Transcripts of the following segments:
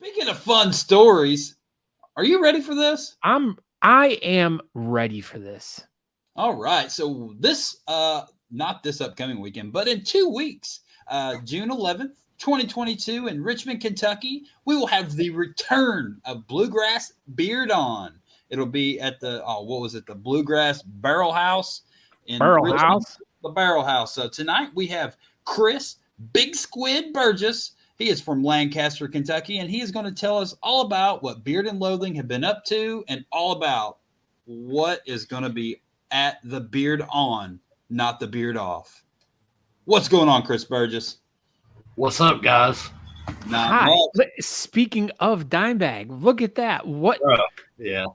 Speaking of fun stories, are you ready for this? I am ready for this. All right. So this not this upcoming weekend, but in 2 weeks, June 11th, 2022 in Richmond, Kentucky, we will have the return of Bluegrass Beard-On. It'll be at the the Bluegrass Barrel House in Barrel Richmond. House. The Barrel House. So tonight we have Chris Big Squid Burgess. He is from Lancaster, Kentucky, and he is going to tell us all about what Beard and Loathing have been up to and all about what is going to be at the Beard On, not the Beard Off. What's going on, Chris Burgess? What's up, guys? Hi. Speaking of Dimebag, look at that. What? Yeah.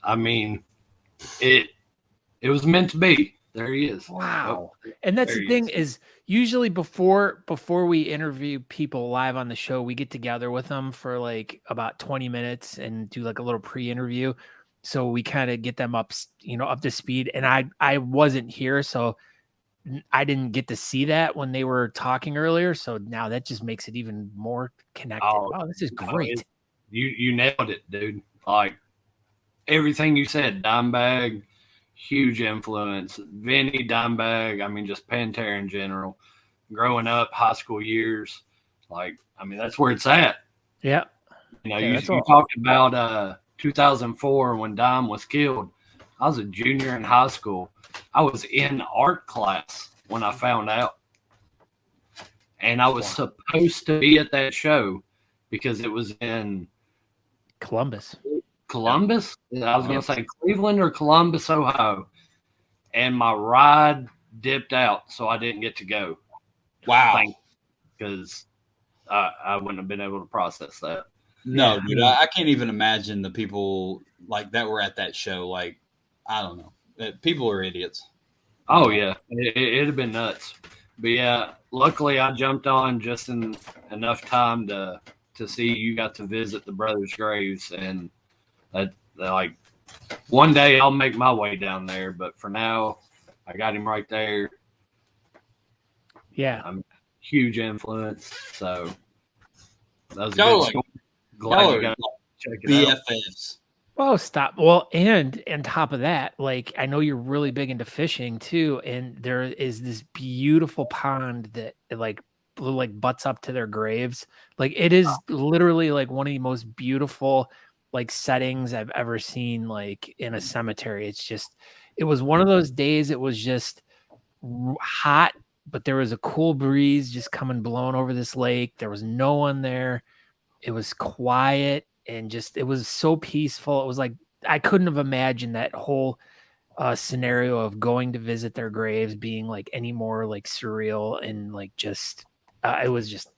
I mean, it was meant to be. There he is. Wow. And that's the thing is usually before we interview people live on the show, we get together with them for like about 20 minutes and do like a little pre-interview. So we kind of get them up to speed. And I wasn't here, so I didn't get to see that when they were talking earlier. So now that just makes it even more connected. Oh, wow, this is great. You nailed it, dude. Like everything you said, Dimebag, huge influence. Vinny, Dimebag, I mean, just Pantera in general. Growing up, high school years, that's where it's at. Yeah. You talked about 2004 when Dime was killed. I was a junior in high school. I was in art class when I found out. And I was supposed to be at that show because it was in Columbus. I was going to say Cleveland or Columbus, Ohio. And my ride dipped out, so I didn't get to go. Wow. Because I wouldn't have been able to process that. No, dude, I can't even imagine the people like that were at that show. Like, I don't know. People are idiots. Oh, yeah. It'd have been nuts. But, yeah, luckily I jumped on just in enough time to see you got to visit the brothers' graves. And, one day I'll make my way down there. But for now, I got him right there. Yeah. I'm a huge influence. So, that was a good story. Glad you got to check it out. BFFs. Oh, stop. Well, and on top of that, like, I know you're really big into fishing too. And there is this beautiful pond that like butts up to their graves. Like it is literally like one of the most beautiful like settings I've ever seen, like in a cemetery. It was one of those days. It was just hot, but there was a cool breeze just coming blowing over this lake. There was no one there. It was quiet. And it was so peaceful. It was like, I couldn't have imagined that whole scenario of going to visit their graves being like any more like surreal and like just, it was just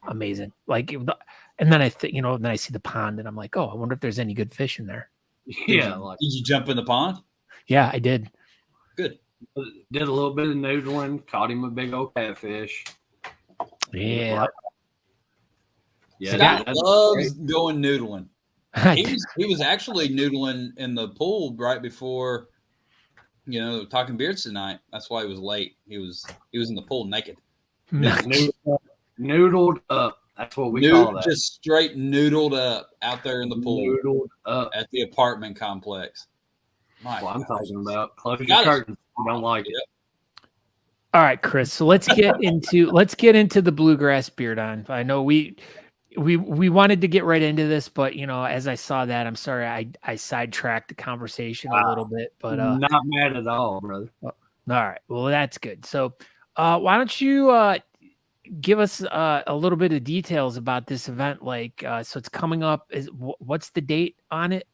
amazing. Like, and then then I see the pond and I'm like, oh, I wonder if there's any good fish in there. Yeah. Did you jump in the pond? Yeah, I did. Good. Did a little bit of noodling, caught him a big old catfish. Yeah. Yeah, Scott loves going noodling. He was actually noodling in the pool right before, talking beards tonight. That's why he was late. He was in the pool naked. Noodled up. That's what we call that. Just straight noodled up out there in the pool. Noodled up at the apartment complex. I'm talking about. Close your curtains. You don't like it. All right, Chris. So let's get into the Bluegrass Beard-On. I know we wanted to get right into this, but as I saw that, I'm sorry I sidetracked the conversation a little bit. But not mad at all, brother. All right, well that's good. So why don't you give us a little bit of details about this event? Like, so it's coming up. What's the date on it?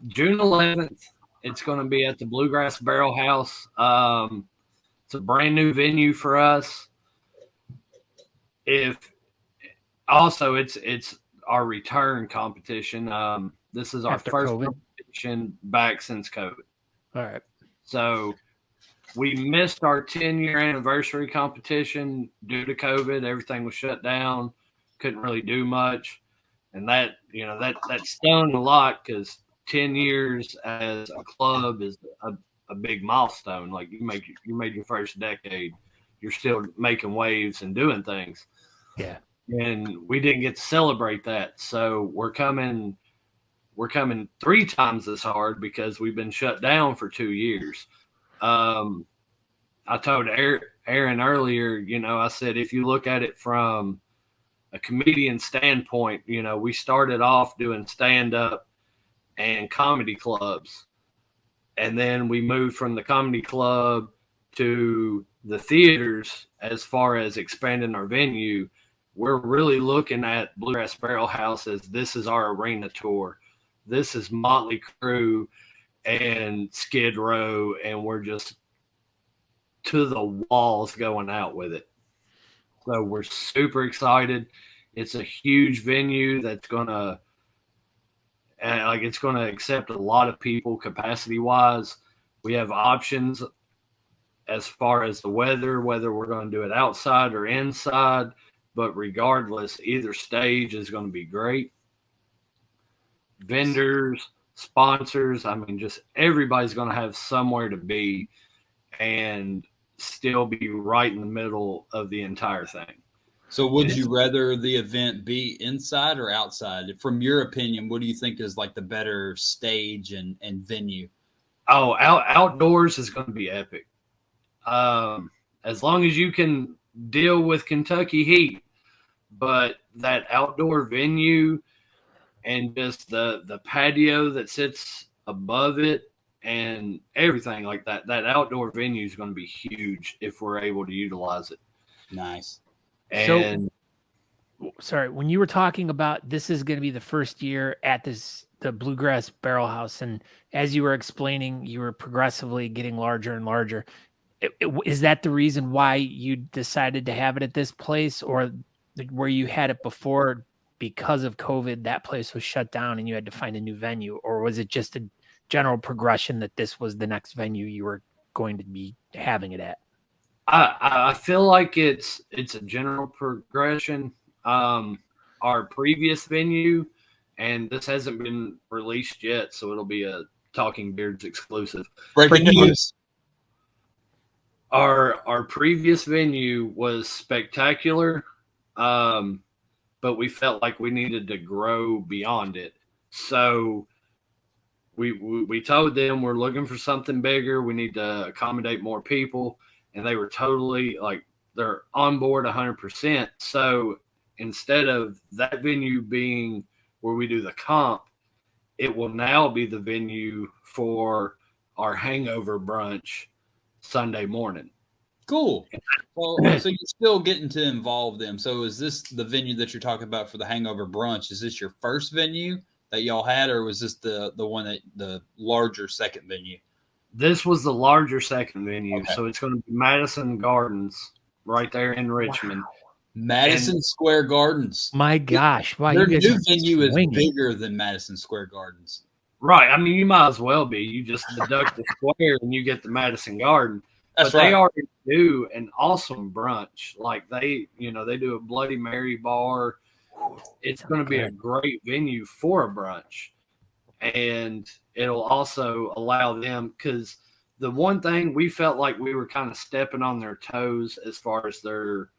June 11th. It's going to be at the Bluegrass Barrel House. It's a brand new venue for us. Also, it's our return competition. This is our first competition back since COVID. All right. So we missed our 10-year anniversary competition due to COVID. Everything was shut down. Couldn't really do much. And that stung a lot because 10 years as a club is a big milestone. Like you made your first decade. You're still making waves and doing things. Yeah. and we didn't get to celebrate that. So we're coming 3 times as hard because we've been shut down for 2 years. I told Aaron earlier, you know, I said, if you look at it from a comedian standpoint, you know, we started off doing stand-up and comedy clubs. And then we moved from the comedy club to the theaters as far as expanding our venue. We're really looking at Bluegrass Barrel House as this is our arena tour. This is Motley Crue and Skid Row, and we're just to the walls going out with it. So we're super excited. It's a huge venue that's gonna accept a lot of people capacity wise. We have options as far as the weather, whether we're going to do it outside or inside, but regardless, either stage is going to be great. Vendors, sponsors, I mean, just everybody's going to have somewhere to be and still be right in the middle of the entire thing. So would you rather the event be inside or outside? From your opinion, what do you think is like the better stage and venue? Oh, outdoors is going to be epic. As long as you can deal with Kentucky heat, but that outdoor venue and just the patio that sits above it and everything like that, that outdoor venue is going to be huge if we're able to utilize it. Nice. And so, sorry, when you were talking about this is going to be the first year at the Bluegrass Barrel House, and as you were explaining, you were progressively getting larger and larger. Is that the reason why you decided to have it at this place, or where you had it before because of COVID, that place was shut down and you had to find a new venue, or was it just a general progression that this was the next venue you were going to be having it at? I feel like it's a general progression. Our previous venue, and this hasn't been released yet, so it'll be a Talking Beards exclusive. Breaking news. Our previous venue was spectacular, but we felt like we needed to grow beyond it. So we told them we're looking for something bigger. We need to accommodate more people. And they were totally like, they're on board 100%. So instead of that venue being where we do the comp, it will now be the venue for our hangover brunch Sunday morning. Cool. Well, so you're still getting to involve them. So is this the venue that you're talking about for the hangover brunch? Is this your first venue that y'all had, or was this the one that the larger second venue? This was the larger second venue, okay. So it's going to be Madison Gardens right there in Richmond. Wow. Madison Square Gardens. My gosh. Wow, their new venue is bigger than Madison Square Gardens. Right. I mean, you might as well be. You just deduct the square and you get the Madison Garden. That's but right. They already do an awesome brunch. Like they do a Bloody Mary bar. It's going to be a great venue for a brunch. And it'll also allow them, because the one thing we felt like we were kind of stepping on their toes as far as their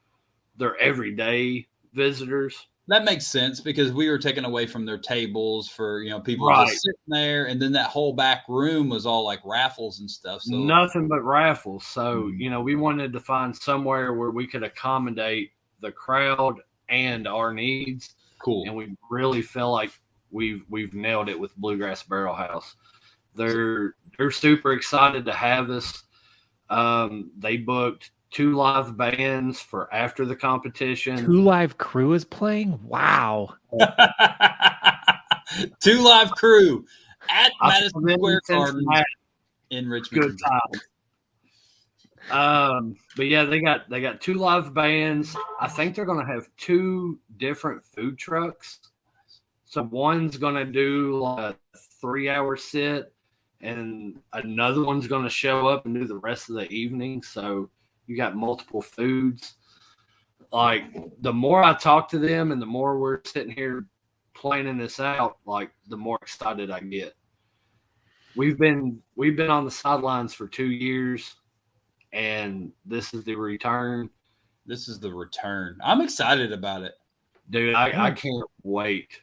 everyday visitors. That makes sense, because we were taken away from their tables for, people right. just sitting there. And then that whole back room was all like raffles and stuff. So nothing but raffles. So, we wanted to find somewhere where we could accommodate the crowd and our needs. Cool. And we really feel like we've nailed it with Bluegrass Barrel House. They're super excited to have us. They booked 2 live bands for after the competition. 2 live crew is playing? Wow. 2 live crew at Madison Square Garden in Richmond. Good time. But yeah, they got 2 live bands. I think they're going to have 2 different food trucks. So one's going to do like a 3-hour sit, and another one's going to show up and do the rest of the evening. So you got multiple foods. Like, the more I talk to them and the more we're sitting here planning this out, like, the more excited I get. We've been on the sidelines for 2 years, and this is the return. This is the return. I'm excited about it. Dude, I can't wait.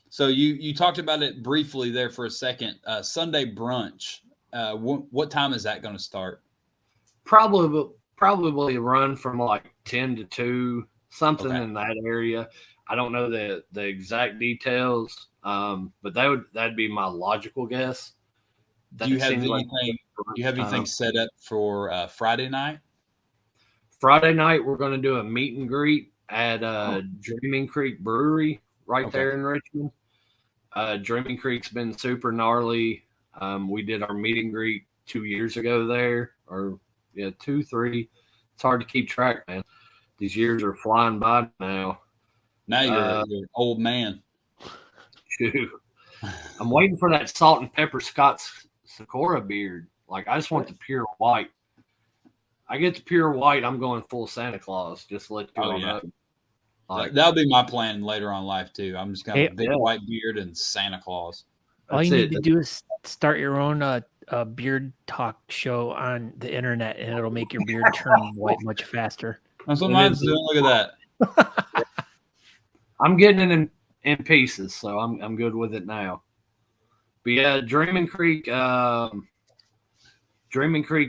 So you talked about it briefly there for a second. Sunday brunch. What time is that going to start? Probably run from like 10 to 2, something Okay. in that area. I don't know the exact details, but that'd be my logical guess. Do you have seems like anything? Do you have brunch anything time. set up for Friday night? Friday night, we're going to do a meet and greet at Dreaming Creek Brewery right there in Richmond. Dreaming Creek's been super gnarly. We did our meet and greet 2 years ago there, or 2, 3. It's hard to keep track, man. These years are flying by now. Now you're an old man. Shoot. I'm waiting for that salt and pepper Scott's Sakura beard. Like, I just want the pure white. I get the pure white, I'm going full Santa Claus. Just let you all know. Like, that'll be my plan later on in life too. I'm just gonna have a big white beard and Santa Claus. All you need to do is start your own beard talk show on the internet, and it'll make your beard turn white much faster. That's what mine's doing. Look at that. I'm getting it in pieces, so I'm good with it now. But yeah, Dreaming Creek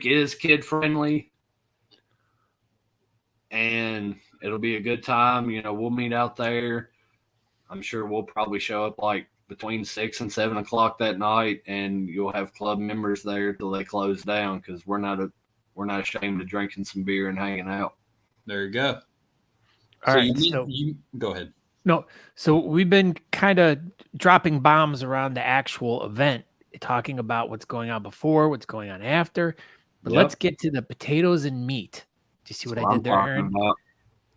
is kid friendly. And it'll be a good time. We'll meet out there. I'm sure we'll probably show up like between 6 and 7 o'clock that night, and you'll have club members there till they close down, because we're not ashamed of drinking some beer and hanging out. There you go. All right, you go ahead. No, so we've been kind of dropping bombs around the actual event, talking about what's going on before, what's going on after. But let's get to the potatoes and meat. Do you see what I did there, Aaron?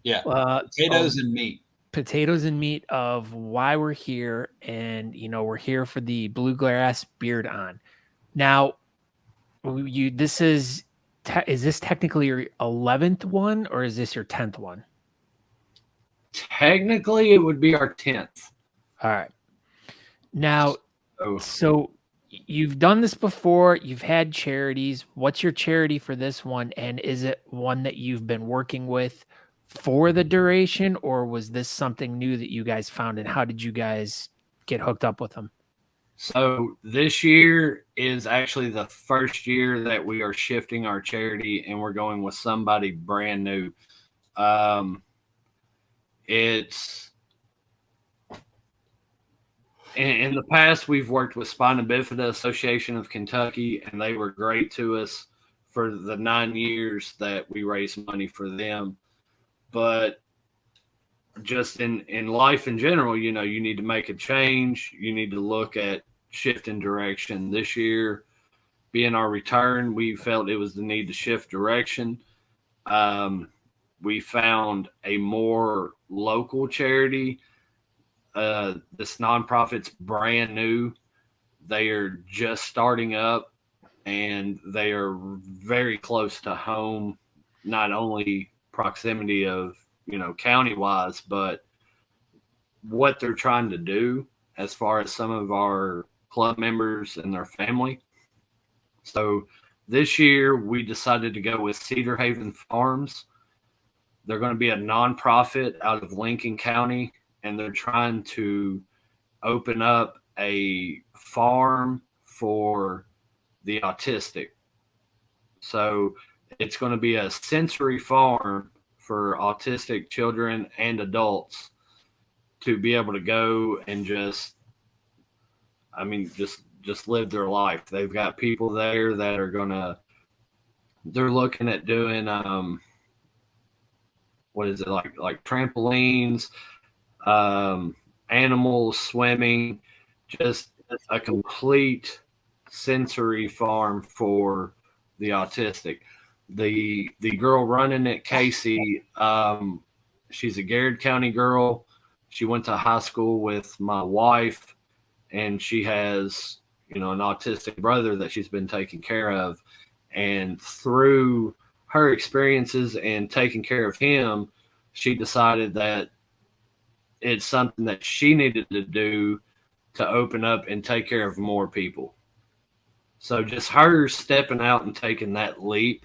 Yeah, potatoes and meat. Potatoes and meat of why we're here, and we're here for the Bluegrass Beard-On. Now, this is this technically your 11th one, or is this your 10th one? Technically, it would be our 10th. All right. Now, so you've done this before. You've had charities. What's your charity for this one? And is it one that you've been working with for the duration, or was this something new that you guys found? And how did you guys get hooked up with them? So this year is actually the first year that we are shifting our charity, and we're going with somebody brand new. It's in the past, we've worked with Spina Bifida Association of Kentucky, and they were great to us for the 9 years that we raised money for them. But just in life in general, you need to make a change. You need to look at shifting direction. This year, being our return, we felt it was the need to shift direction. We found a more local charity. This nonprofit's brand new. They are just starting up, and they are very close to home, not only proximity of, county wise, but what they're trying to do as far as some of our club members and their family. So this year we decided to go with Cedar Haven Farms. They're going to be a nonprofit out of Lincoln County, and they're trying to open up a farm for the autistic. So it's going to be a sensory farm for autistic children and adults to be able to go and just live their life. They've got people there that are they're looking at doing, what is it, like trampolines, animals, swimming, just a complete sensory farm for the autistic. The girl running it, Casey, she's a Garrett County girl. She went to high school with my wife, and she has, an autistic brother that she's been taking care of. And through her experiences and taking care of him, she decided that it's something that she needed to do to open up and take care of more people. So just her stepping out and taking that leap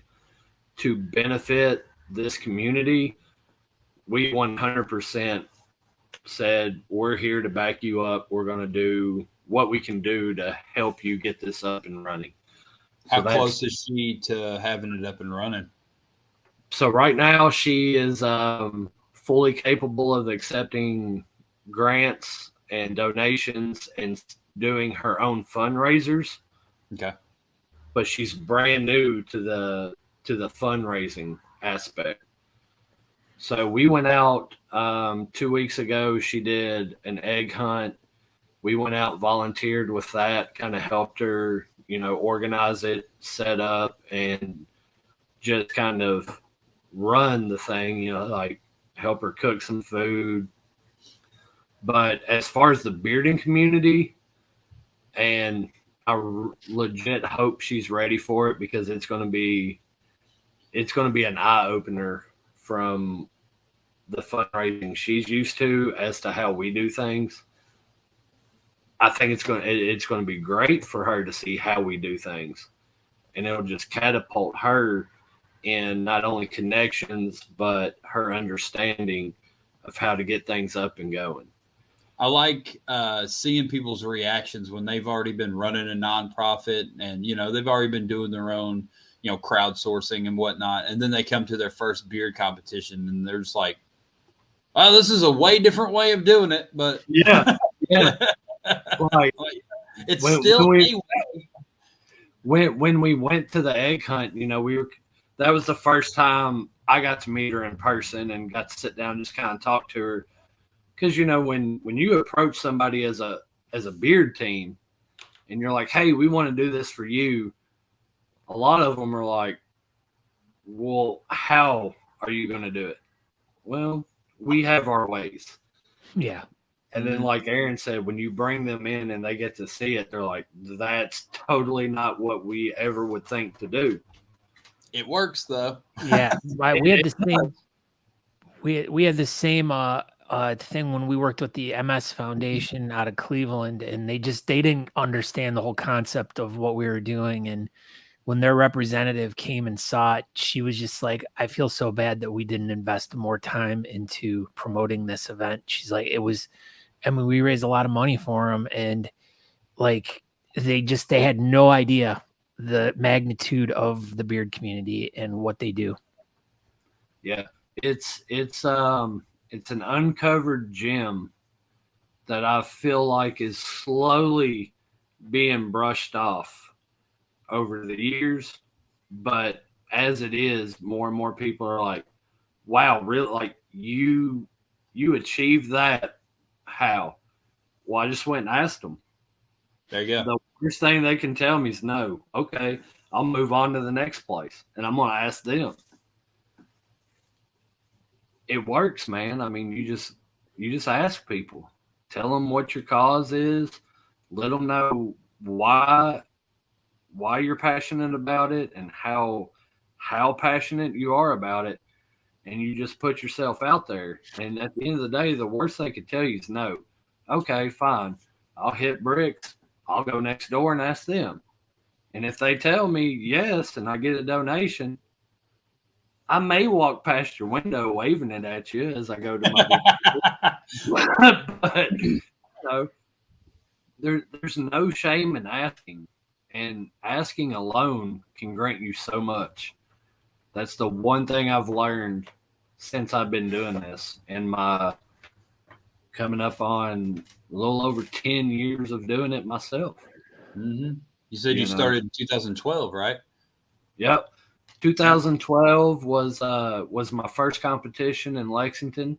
to benefit this community, we 100% said, we're here to back you up. We're going to do what we can do to help you get this up and running. How close is she to having it up and running? So right now she is fully capable of accepting grants and donations and doing her own fundraisers. Okay. But she's brand new to the fundraising aspect. So we went out 2 weeks ago. She did an egg hunt. We went out, volunteered with that, kind of helped her, organize it, set up, and just kind of run the thing, like help her cook some food. But as far as the bearding community, and I legit hope she's ready for it, because it's going to be an eye opener from the fundraising she's used to as to how we do things. I think it's going to be great for her to see how we do things, and it'll just catapult her in not only connections but her understanding of how to get things up and going. I like seeing people's reactions when they've already been running a nonprofit and, they've already been doing their own, crowdsourcing and whatnot. And then they come to their first beard competition and they're just like, oh, this is a way different way of doing it. But yeah. Right. It's still a way. When we went to the egg hunt, that was the first time I got to meet her in person and got to sit down and just kind of talk to her. Because, when you approach somebody as a beard team and you're like, hey, we want to do this for you, a lot of them are like, well, how are you going to do it? Well, we have our ways. Yeah. And then, like Aaron said, when you bring them in and they get to see it, they're like, that's totally not what we ever would think to do. It works, though. Yeah. We had the same. We had the same thing when we worked with the MS Foundation out of Cleveland, and they didn't understand the whole concept of what we were doing. And when their representative came and saw it, she was just like, I feel so bad that we didn't invest more time into promoting this event. She's like, we raised a lot of money for them, and like they had no idea the magnitude of the beard community and what they do. Yeah. It's an uncovered gem that I feel like is slowly being brushed off over the years. But as it is, more and more people are like, wow, really? Like you achieved that? How? Well, I just went and asked them. There you go. The worst thing they can tell me is no. Okay, I'll move on to the next place, and I'm going to ask them. It works, man. I mean, you just ask people, tell them what your cause is, let them know why you're passionate about it and how passionate you are about it, and you just put yourself out there. And at the end of the day, the worst they could tell you is no. Okay, fine. I'll hit bricks. I'll go next door and ask them. And if they tell me yes and I get a donation, I may walk past your window waving it at you as I go to my but there's no shame in asking, and asking alone can grant you so much. That's the one thing I've learned since I've been doing this, and my coming up on a little over 10 years of doing it myself. Mm-hmm. You said you started in 2012, right? Yep. 2012 was my first competition in Lexington.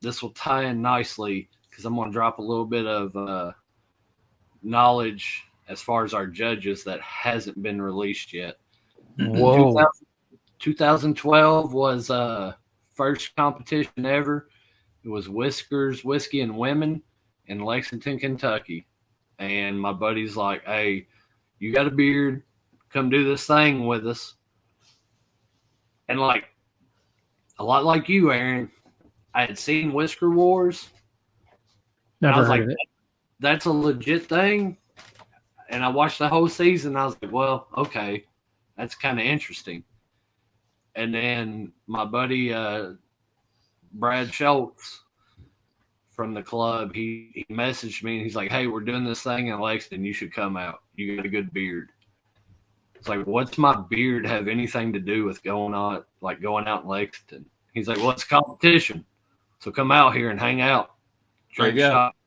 This will tie in nicely because I'm going to drop a little bit of knowledge as far as our judges that hasn't been released yet. Whoa. 2012 was first competition ever. It was Whiskers, Whiskey and Women in Lexington, Kentucky. And my buddy's like, hey, you got a beard. Come do this thing with us. And like a lot like you, Aaron, I had seen Whisker Wars. Never I was heard like, of it. that's a legit thing. And I watched the whole season. I was like, well, okay, that's kind of interesting. And then my buddy Brad Schultz from the club, he messaged me and he's like, "Hey, we're doing this thing in Lexington. You should come out. You got a good beard." It's like, what's my beard have anything to do with going out in Lexington? He's like, well, it's a competition, so come out here and hang out, drink shots.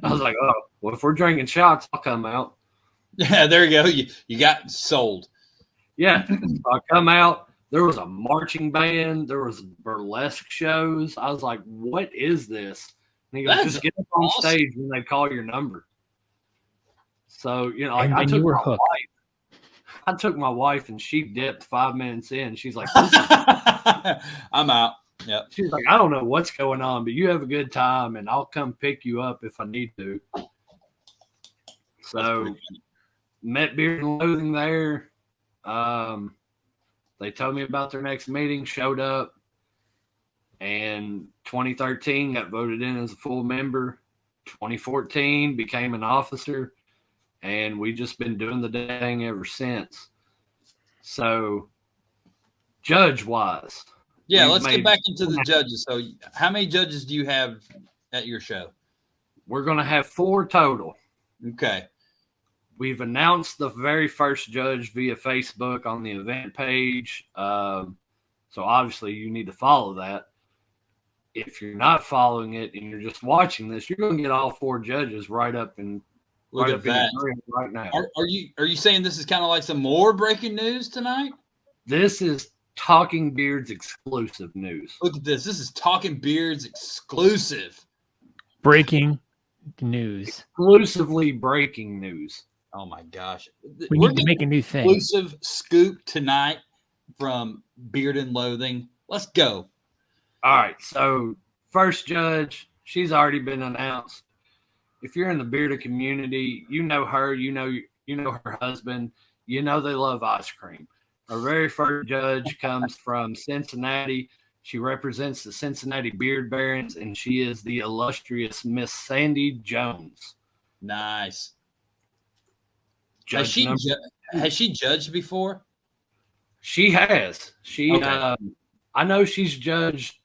I was like, oh, well, if we're drinking shots, I'll come out. Yeah, there you go. You got sold. Yeah, so I come out. There was a marching band. There was burlesque shows. I was like, what is this? And he goes, just get up on stage when they call your number. So, you know, like I took my wife and she dipped 5 minutes in. She's like, I'm out. Yeah. She's like, I don't know what's going on, but you have a good time and I'll come pick you up if I need to. So met Beard and Loathing there. They told me about their next meeting, showed up, and 2013 got voted in as a full member. 2014 became an officer. And we just been doing the thing ever since. So, judge-wise. Yeah, let's get back into the judges. So, how many judges do you have at your show? We're going to have 4 total. Okay. We've announced the very first judge via Facebook on the event page. So, obviously, you need to follow that. If you're not following it and you're just watching this, you're going to get all 4 judges right up in Look at that right now. Are you saying this is kind of like some more breaking news tonight? This is Talking Beards exclusive news. Look at this. This is Talking Beards exclusive. Breaking news. Exclusively breaking news. Oh my gosh. We need to make a new thing. Exclusive scoop tonight from Beard and Loathing. Let's go. All right. So first judge, she's already been announced. If you're in the bearded community, you know her, you know her husband, you know they love ice cream. Our very first judge comes from Cincinnati. She represents the Cincinnati Beard Barons, and she is the illustrious Miss Sandy Jones. Nice. Has she judged before? She has. Okay. I know she's judged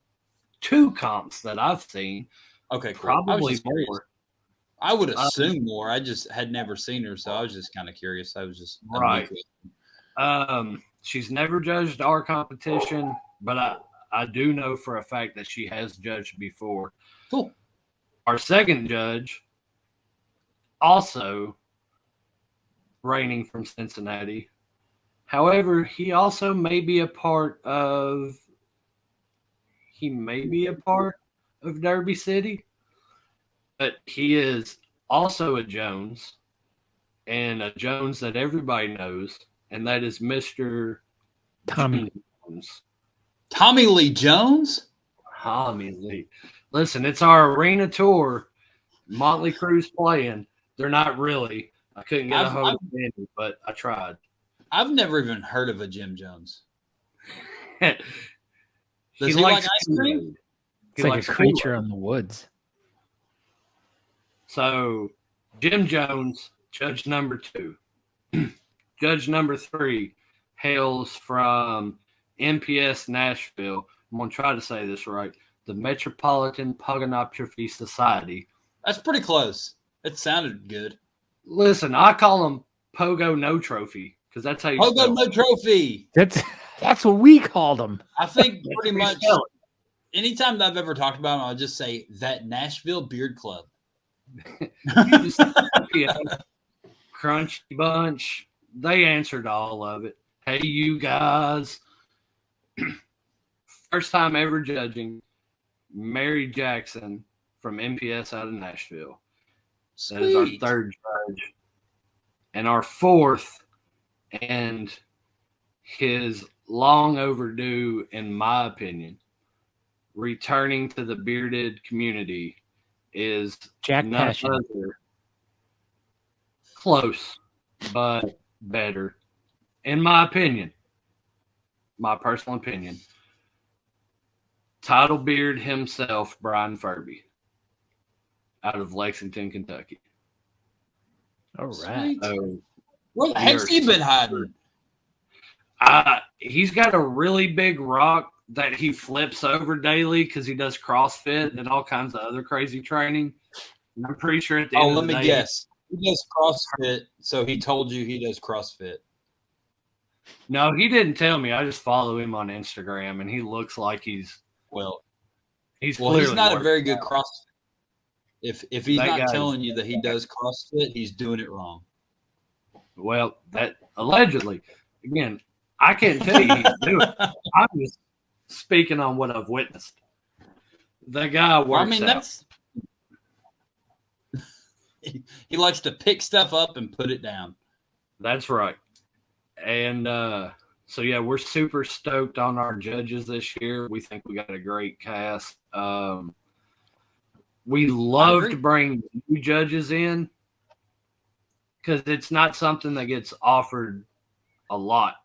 2 comps that I've seen. Okay, cool. Probably more. I would assume more. I just had never seen her, so I was just kind of curious. I was just right. She's never judged our competition, but I do know for a fact that she has judged before. Cool. Our second judge, also reigning from Cincinnati. However, he also may be a part of Derby City. But he is also a Jones, and a Jones that everybody knows, and that is Mr. Tommy Jones. Tommy Lee Jones? Tommy Lee. Listen, it's our arena tour. Motley Crue's playing. They're not really. I couldn't get a hold of any, but I tried. I've never even heard of a Jim Jones. Does he like ice cream? It's like a creature in the woods. So, Jim Jones, judge number 2. Judge number 3 hails from MPS Nashville. I'm going to try to say this right. The Metropolitan Puginoptrophy Society. That's pretty close. It sounded good. Listen, I call them Pogo No Trophy because that's how you Pogo spell No Trophy. That's what we called them. I think pretty much anytime that I've ever talked about them, I'll just say that Nashville Beard Club. Crunchy Bunch. They answered all of it. Hey, you guys. First time ever judging, Mary Jackson from MPS out of Nashville. Sweet. That is our third judge. And our fourth, and his long overdue, in my opinion, returning to the bearded community is Jack Passion. Close, but better. In my opinion, my personal opinion, Title Beard himself, Brian Furby, out of Lexington, Kentucky. All right. So, where the heck's he been hiding? He's got a really big rock that he flips over daily because he does CrossFit and all kinds of other crazy training. And I'm pretty sure at the end of the day, let me guess. He does CrossFit, so he told you he does CrossFit. No, he didn't tell me. I just follow him on Instagram, and he looks like he's he's not a very good CrossFit. If he's not telling you that he does CrossFit, he's doing it wrong. Well, that allegedly, again, I can't tell you he's doing it. I'm just speaking on what I've witnessed. The guy works out. He likes to pick stuff up and put it down. That's right. And so, yeah, we're super stoked on our judges this year. We think we got a great cast. We love to bring new judges in because it's not something that gets offered a lot.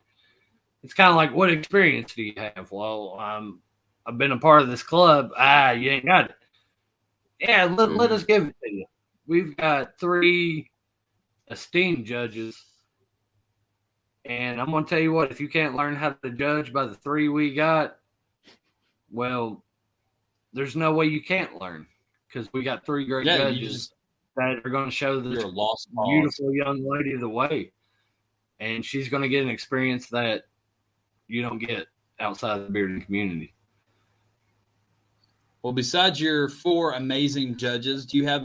It's kind of like, what experience do you have? Well, I've been a part of this club. You ain't got it. Yeah, let us give it to you. We've got 3 esteemed judges. And I'm going to tell you what, if you can't learn how to judge by the 3 we got, well, there's no way you can't learn because we got 3 great judges that are going to show this beautiful young lady the way. And she's going to get an experience that you don't get outside of the bearding community. Well, besides your 4 amazing judges, do you have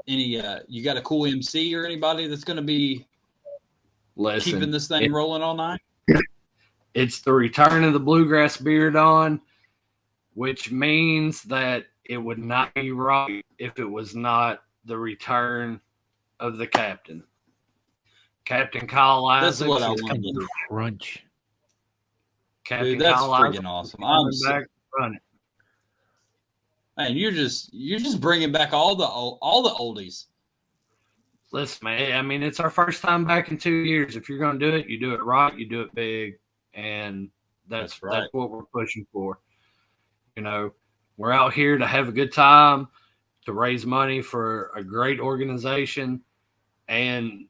you got a cool MC or anybody that's going to be keeping this thing rolling all night? It's the return of the Bluegrass Beard-On, which means that it would not be right if it was not the return of the captain. Captain Kyle Isaacs. That's what I wanted to crunch. Captain Dude, that's Kyle freaking Isaacs awesome. I'm back running. Man, you're just bringing back all the oldies. Listen, man, I mean, it's our first time back in 2 years. If you're going to do it, you do it right, you do it big, and that's what we're pushing for. You know, we're out here to have a good time, to raise money for a great organization, and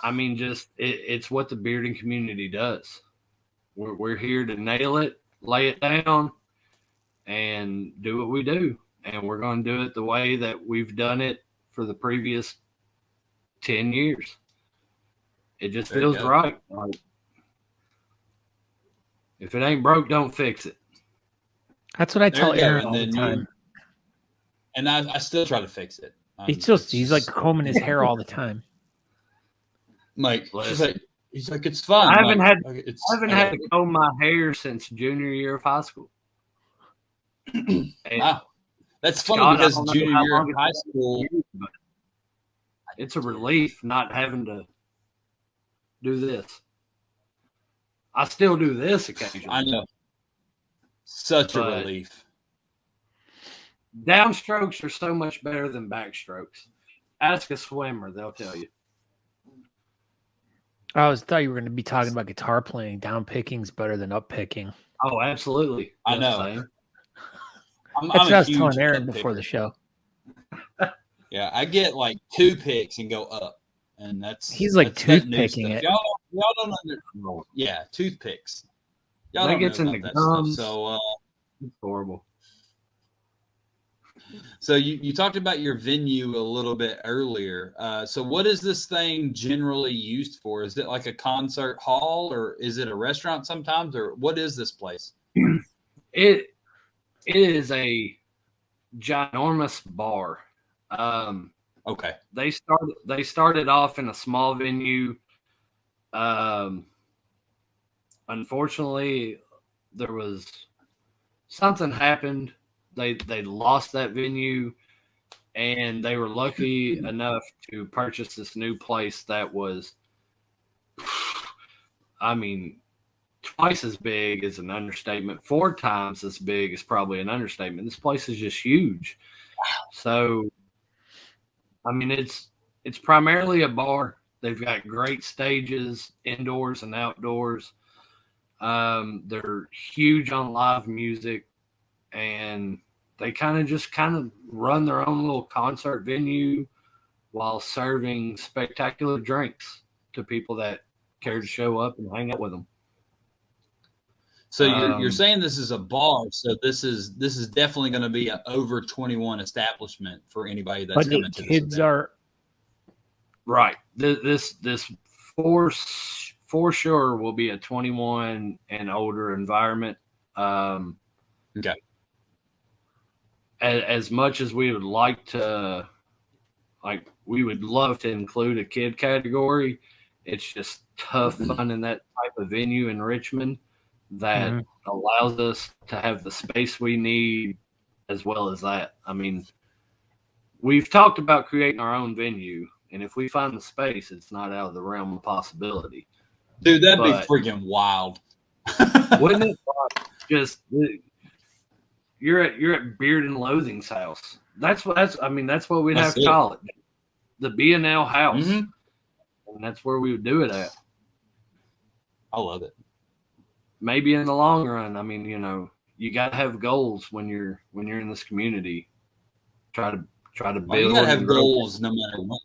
I mean, it's what the bearding community does. We're here to nail it, lay it down, and do what we do, and we're going to do it the way that we've done it for the previous 10 years. It just feels right. Like, if it ain't broke, don't fix it. That's what I tell Aaron all the time. And I still try to fix it. He's like combing his hair all the time. Like, he's like, it's fun. I haven't had to comb my hair since junior year of high school. Wow. That's funny because junior year of high school, it's a relief not having to do this. I still do this occasionally. I know. Such a relief. Downstrokes are so much better than backstrokes. Ask a swimmer, they'll tell you. I thought you were going to be talking about guitar playing. Down picking's better than up picking. Oh, absolutely. I know. That's what I was telling Aaron before the show. Yeah, I get like 2 picks and go up, and he's like toothpicking it. Y'all don't understand. Yeah, toothpicks. Y'all that gets into gums. So it's horrible. So you talked about your venue a little bit earlier. So what is this thing generally used for? Is it like a concert hall, or is it a restaurant sometimes, or what is this place? It is a ginormous bar. Okay. They started off in a small venue. Unfortunately, there was something happened. They lost that venue, and they were lucky enough to purchase this new place that was, I mean, twice as big is an understatement. 4 times as big is probably an understatement. This place is just huge. So, I mean, it's primarily a bar. They've got great stages, indoors and outdoors. They're huge on live music, and they kind of run their own little concert venue while serving spectacular drinks to people that care to show up and hang out with them. So you're saying this is a bar, so this is definitely going to be an over 21 establishment for anybody that's coming to kids this event. are right. This for sure will be a 21 and older environment. Okay. As much as we would like to, we would love to include a kid category. It's just tough finding that type of venue in Richmond that allows us to have the space we need, as well as that. I mean, we've talked about creating our own venue, and if we find the space, it's not out of the realm of possibility. Dude, that'd be freaking wild. Wouldn't it? Just you're at Beard and Loathing's house. That's what we'd have to call it. The B&L house. And that's where we would do it at. I love it. Maybe in the long run, I mean, you got to have goals when you're in this community. Try to build. You got to have goals no matter what.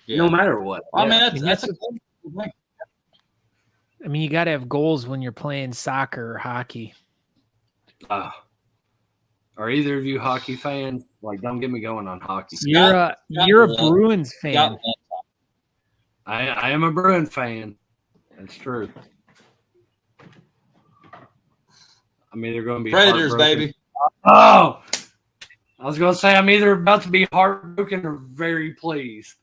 Yeah. No matter what. I mean, that's a cool thing. I mean, you got to have goals when you're playing soccer or hockey. Are either of you hockey fans? Don't get me going on hockey. You're a Bruins fan. I am a Bruin fan. That's true. I'm either going to be Predators, baby. Oh, I was going to say I'm either about to be heartbroken or very pleased.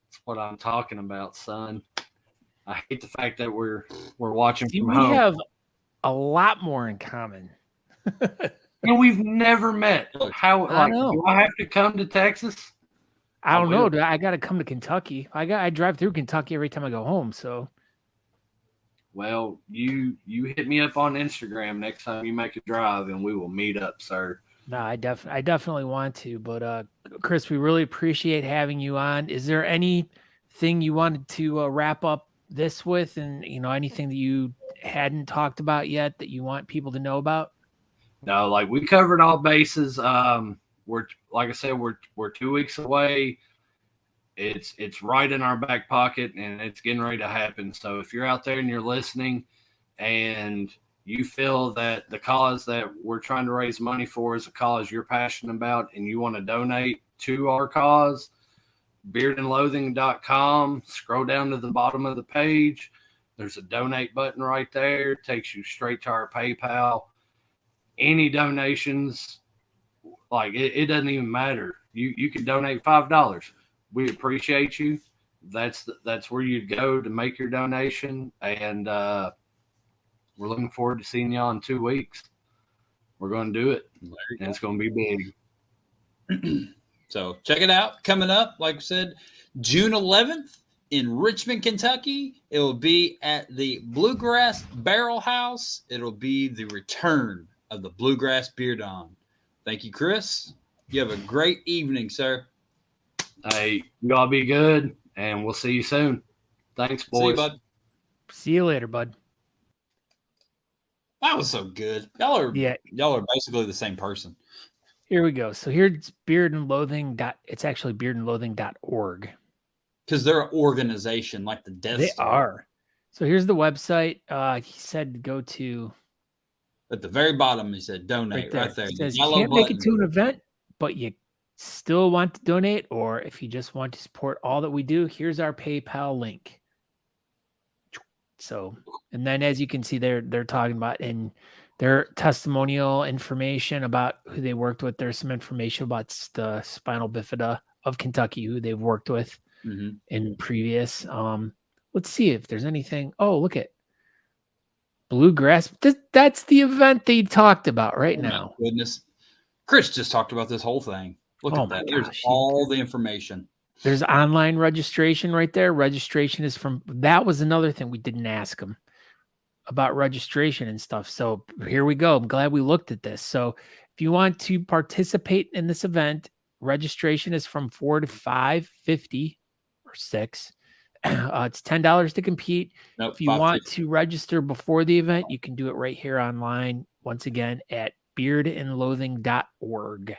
That's what I'm talking about, son. I hate the fact that we're watching from home. We have a lot more in common. And we've never met. How? Do I have to come to Texas? I don't know. I got to come to Kentucky. I drive through Kentucky every time I go home. So, well, you hit me up on Instagram next time you make a drive, and we will meet up, sir. No, I definitely want to. But Chris, we really appreciate having you on. Is there anything you wanted to wrap up this with, and anything that you hadn't talked about yet that you want people to know about? No, we covered all bases. We're like I said, we're 2 weeks away. It's right in our back pocket, and it's getting ready to happen. So if you're out there and you're listening, and you feel that the cause that we're trying to raise money for is a cause you're passionate about, and you want to donate to our cause, beardandloathing.com. Scroll down to the bottom of the page. There's a donate button right there. It takes you straight to our PayPal. Any donations, it doesn't even matter. You can donate $5. We appreciate you. That's where you'd go to make your donation. And we're looking forward to seeing y'all in 2 weeks. We're going to do it, and it's going to be big. So check it out. Coming up, like I said, June 11th in Richmond, Kentucky. It will be at the Bluegrass Barrel House. It'll be the return of the Bluegrass Beard-On. Thank you, Chris. You have a great evening, sir. Hey, you all be good, and we'll see you soon. Thanks, boys. See you, bud. See you later, bud. That was so good. Y'all are basically the same person. Here we go. So here's Beard and Loathing. It's actually beardandloathing.org. Because they're an organization like the Death Star. They are. So here's the website. He said go to. At the very bottom, he said donate right there. It says you can't make it to an event, but you still want to donate, or if you just want to support all that we do, here's our PayPal link. So, and then as you can see, they're talking about in their testimonial information about who they worked with. There's some information about the spinal bifida of Kentucky, who they've worked with in previous. Let's see if there's anything. Oh, look at Bluegrass. That's the event they talked about now. My goodness. Chris just talked about this whole thing. Look at that. Here's all the information. There's online registration right there. Registration is that was another thing we didn't ask them about registration and stuff. So here we go. I'm glad we looked at this. So if you want to participate in this event, registration is from $4 to $5.50 or $6. It's $10 to compete. Nope, if you want to register before the event, you can do it right here online. Once again, at beardandloathing.org.